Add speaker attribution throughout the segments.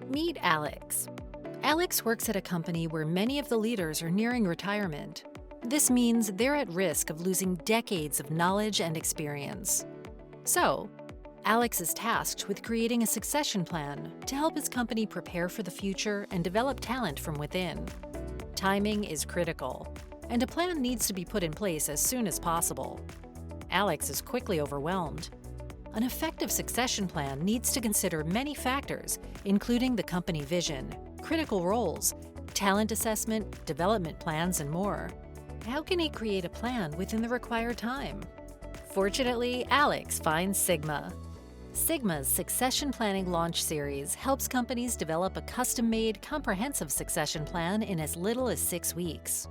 Speaker 1: Meet Alex. Alex works at a company where many of the leaders are nearing retirement. This means they're at risk of losing decades of knowledge and experience. So, Alex is tasked with creating a succession plan to help his company prepare for the future and develop talent from within. Timing is critical, and a plan needs to be put in place as soon as possible. Alex is quickly overwhelmed. An effective succession plan needs to consider many factors, including the company vision, critical roles, talent assessment, development plans, and more. How can he create a plan within the required time? Fortunately, Alex finds Sigma. Sigma's Succession Planning Launch Series helps companies develop a custom-made, comprehensive succession plan in as little as 6 weeks.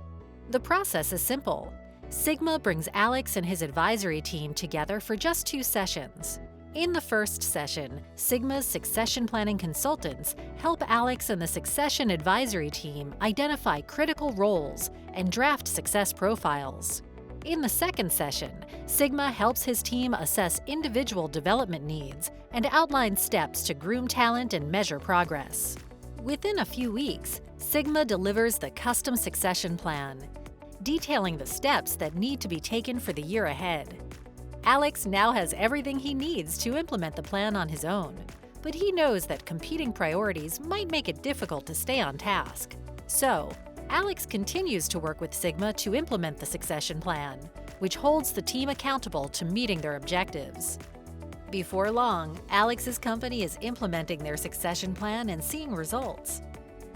Speaker 1: The process is simple. Sigma brings Alex and his advisory team together for just 2 sessions. In the first session, Sigma's succession planning consultants help Alex and the succession advisory team identify critical roles and draft success profiles. In the second session, Sigma helps his team assess individual development needs and outline steps to groom talent and measure progress. Within a few weeks, Sigma delivers the custom succession plan, detailing the steps that need to be taken for the year ahead. Alex now has everything he needs to implement the plan on his own, but he knows that competing priorities might make it difficult to stay on task. So, Alex continues to work with Sigma to implement the succession plan, which holds the team accountable to meeting their objectives. Before long, Alex's company is implementing their succession plan and seeing results.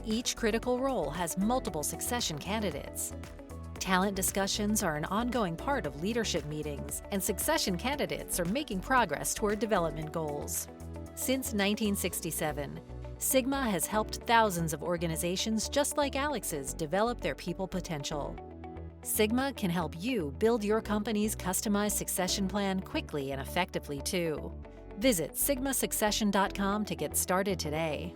Speaker 1: Each critical role has multiple succession candidates. Talent discussions are an ongoing part of leadership meetings, and succession candidates are making progress toward development goals. Since 1967, Sigma has helped thousands of organizations just like Alex's develop their people potential. Sigma can help you build your company's customized succession plan quickly and effectively too. Visit sigmasuccession.com to get started today.